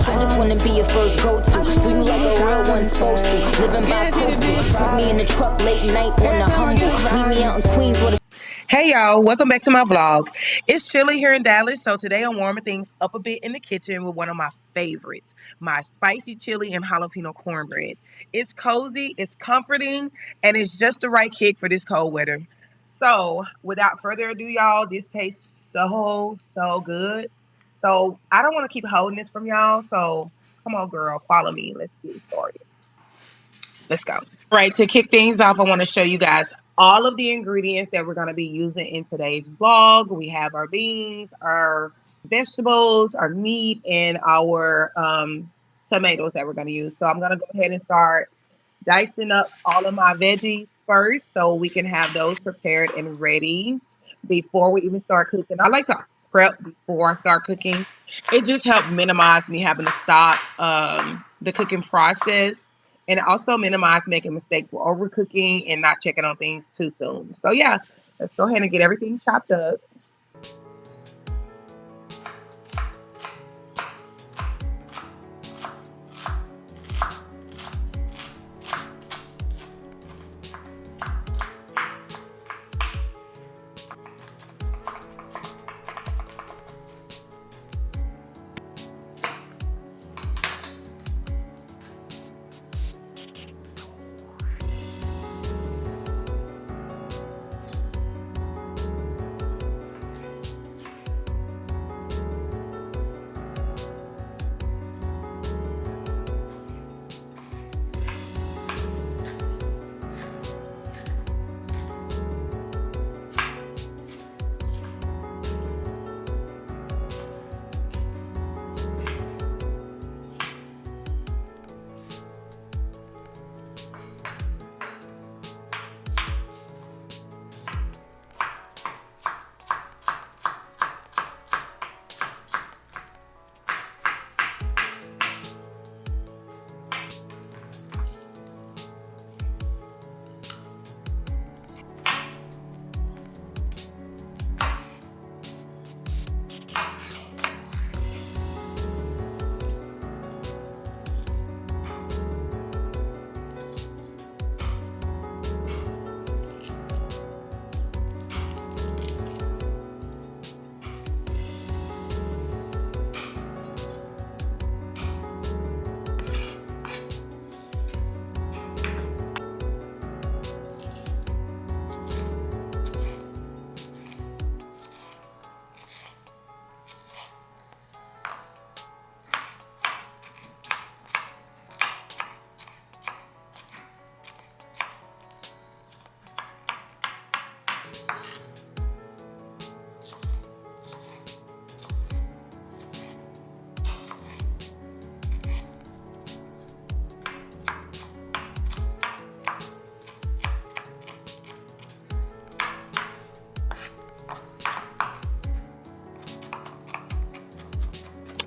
I just wanna be your first go-to. Do you like a real one supposed to? Living by coastal. Put me in the truck late night on the humble. Meet me out in Queens with a... Hey y'all, welcome back to my vlog. It's Chile here in Dallas, so today I'm warming things up a bit in the kitchen with one of my favorites, my spicy chili and jalapeno cornbread. It's cozy, it's comforting, and it's just the right kick for this cold weather. So without further ado, y'all, this tastes so good. So I don't want to keep holding this from y'all, so come on girl, follow me. Let's get started. Let's go. All right, to kick things off, I want to show you guys all of the ingredients that we're going to be using in today's vlog. We have our beans, our vegetables, our meat, and our tomatoes that we're going to use. So I'm going to go ahead and start dicing up all of my veggies first so we can have those prepared and ready before we even start cooking. I like to prep before I start cooking. It just helps minimize me having to stop the cooking process, and also minimize making mistakes with overcooking and not checking on things too soon. So yeah, let's go ahead and get everything chopped up.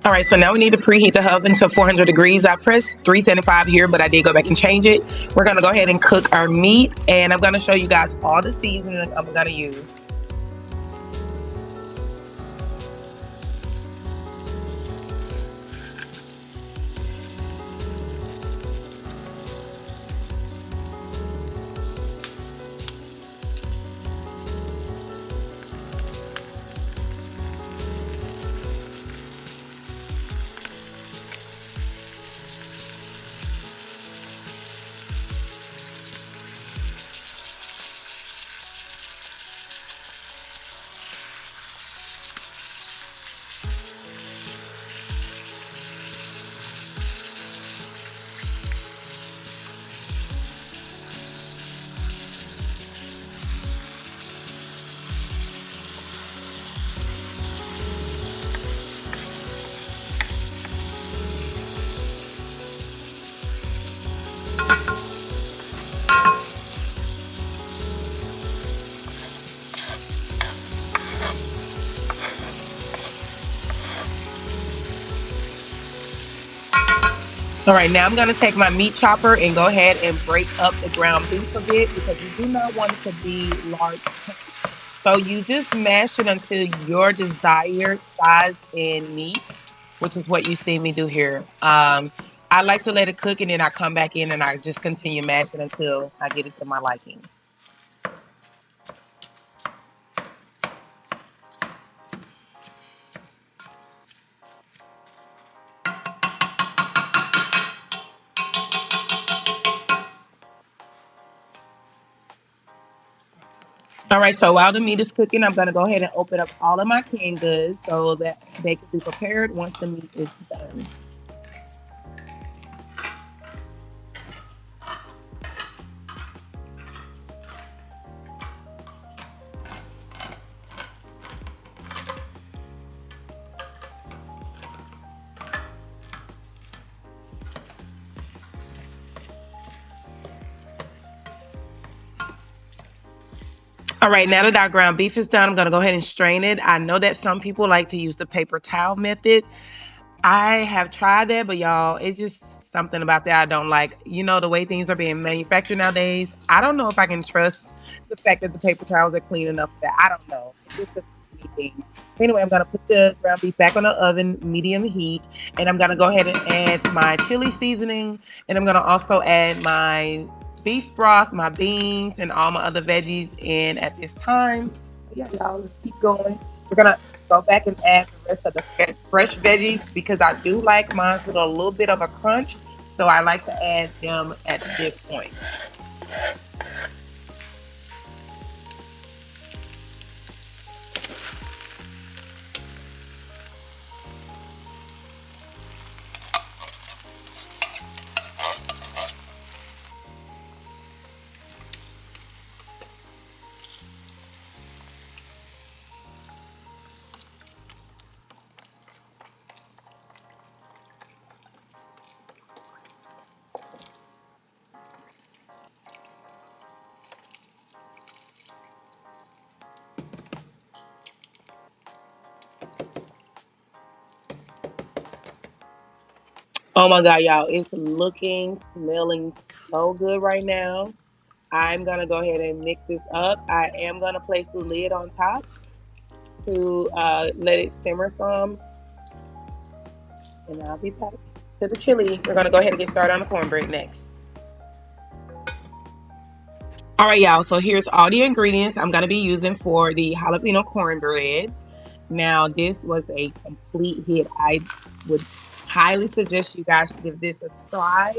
All right, so now we need to preheat the oven to 400 degrees. I pressed 375 here, but I did go back and change it. We're gonna go ahead and cook our meat, and I'm gonna show you guys all the seasoning I'm gonna use. All right, now I'm going to take my meat chopper and go ahead and break up the ground beef a bit because you do not want it to be large. So you just mash it until your desired size and meat, which is what you see me do here. I like to let it cook and then I come back in and I just continue mashing until I get it to my liking. All right, so while the meat is cooking, I'm gonna go ahead and open up all of my canned goods so that they can be prepared once the meat is done. All right, now that our ground beef is done, I'm gonna go ahead and strain it. I know that some people like to use the paper towel method. I have tried that, but y'all, it's just something about that I don't like. You know, the way things are being manufactured nowadays, I don't know if I can trust the fact that the paper towels are clean enough for that. I don't know. It's just a me thing. Anyway, I'm gonna put the ground beef back on the oven, medium heat, and I'm gonna go ahead and add my chili seasoning, and I'm gonna also add my beef broth, my beans, and all my other veggies in at this time. So yeah, y'all, let's keep going. We're gonna go back and add the rest of the fresh veggies because I do like mine with a little bit of a crunch. So I like to add them at this point. Oh my God, y'all, it's looking, smelling so good right now. I'm gonna go ahead and mix this up. I am gonna place the lid on top to let it simmer some, and I'll be back to the chili. We're gonna go ahead and get started on the cornbread next. All right, y'all. So here's all the ingredients I'm gonna be using for the jalapeno cornbread. Now, this was a complete hit. I would highly suggest you guys give this a try.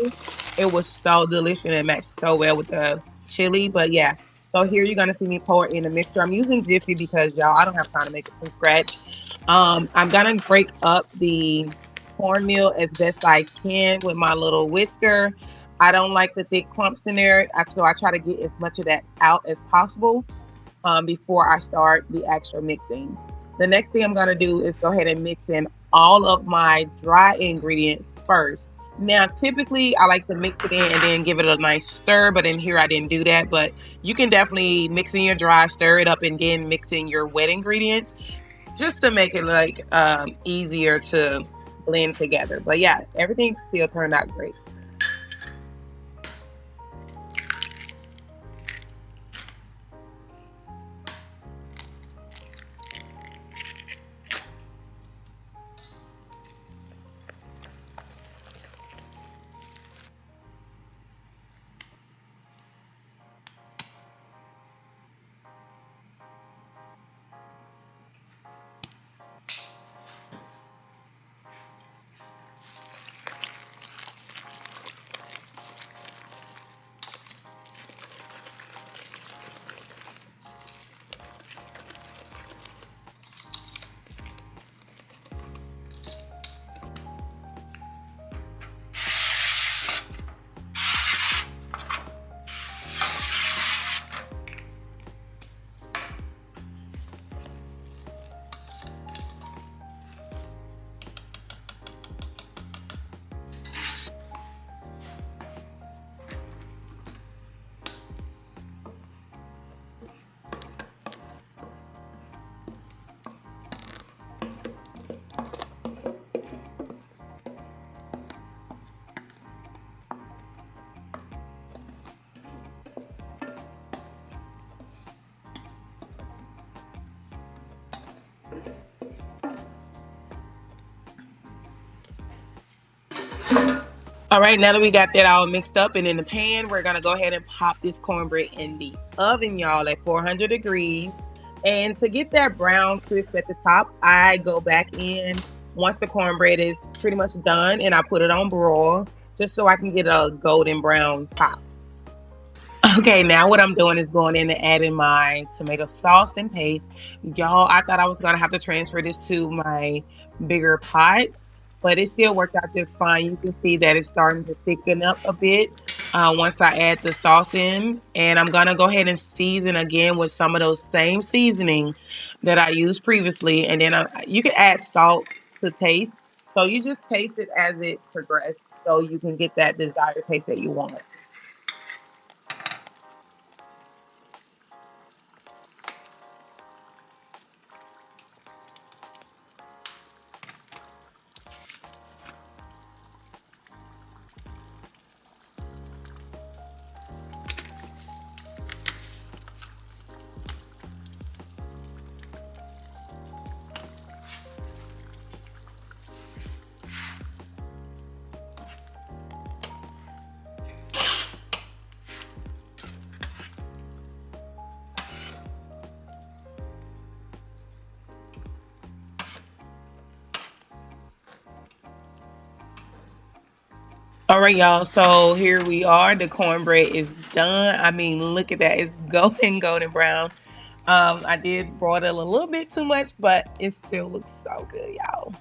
It was so delicious and it matched so well with the chili. But yeah, so here you're gonna see me pour it in a mixture. I'm using Jiffy because y'all, I don't have time to make it from scratch. I'm gonna break up the cornmeal as best I can with my little whisker. I don't like the thick clumps in there, so I try to get as much of that out as possible before I start the actual mixing. The next thing I'm gonna do is go ahead and mix in all of my dry ingredients first. Now, typically I like to mix it in and then give it a nice stir, but in here I didn't do that. But you can definitely mix in your dry, stir it up, and then mix in your wet ingredients just to make it like easier to blend together. But yeah, everything still turned out great. All right, now that we got that all mixed up and in the pan, we're gonna go ahead and pop this cornbread in the oven, y'all, at 400 degrees. And to get that brown crisp at the top, I go back in once the cornbread is pretty much done and I put it on broil just so I can get a golden brown top. Okay, now what I'm doing is going in and adding my tomato sauce and paste. Y'all, I thought I was gonna have to transfer this to my bigger pot, but it still worked out just fine. You can see that it's starting to thicken up a bit once I add the sauce in. And I'm gonna go ahead and season again with some of those same seasoning that I used previously. And then you can add salt to taste. So you just taste it as it progresses so you can get that desired taste that you want. All right, y'all. So here we are. The cornbread is done. I mean, look at that. It's golden brown. I did broil it a little bit too much, but it still looks so good, y'all.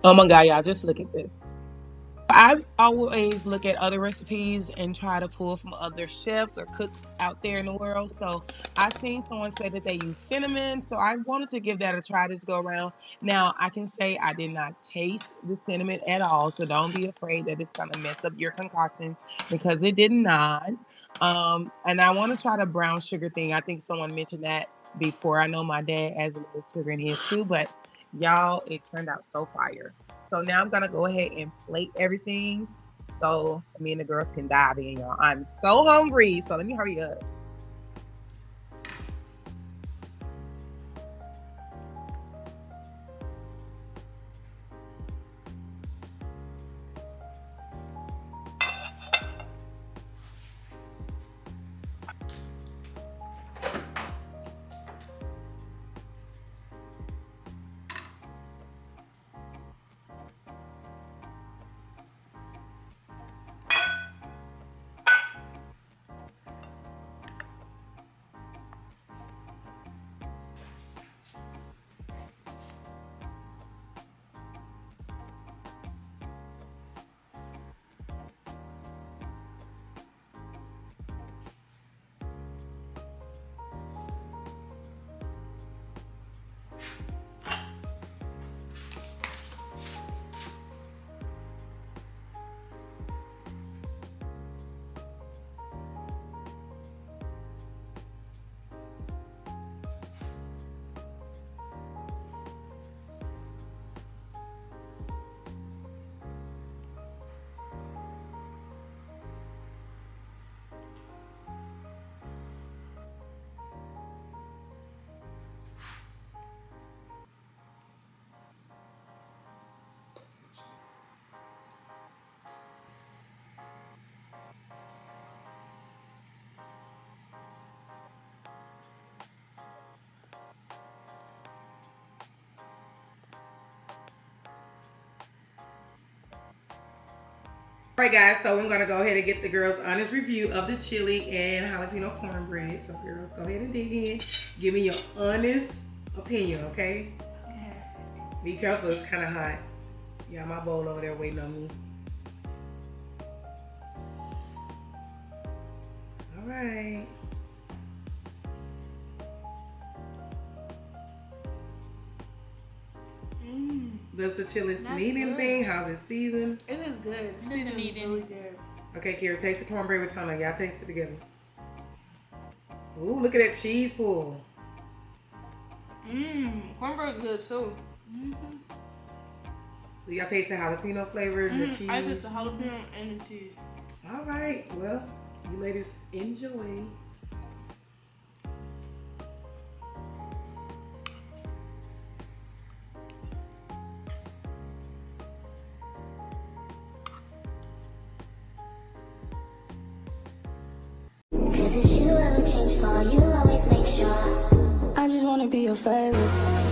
Oh my God, y'all, just look at this. I always look at other recipes and try to pull from other chefs or cooks out there in the world. So I've seen someone say that they use cinnamon. So I wanted to give that a try this go around. Now I can say I did not taste the cinnamon at all. So don't be afraid that it's gonna mess up your concoction because it did not. And I want to try the brown sugar thing. I think someone mentioned that before. I know my dad adds a little sugar in his too, but y'all, it turned out so fire. So now I'm gonna go ahead and plate everything so me and the girls can dive in, y'all. I'm so hungry, so let me hurry up. All right, guys, so I'm gonna go ahead and get the girls' honest review of the chili and jalapeno cornbread. So, girls, go ahead and dig in. Give me your honest opinion, okay? Okay. Be careful, it's kind of hot. Yeah, my bowl over there waiting on me. All right. Does the chili need anything? How's it seasoned? It is good. It doesn't need really good. Okay, Kira, taste the cornbread with Tana. Y'all taste it together. Ooh, look at that cheese pull. Cornbread's good too. So y'all taste the jalapeno flavor and the cheese? I taste the jalapeno and the cheese. All right, well, you ladies enjoy. Cause it's you, I would change for you, always make sure. I just wanna be your favorite.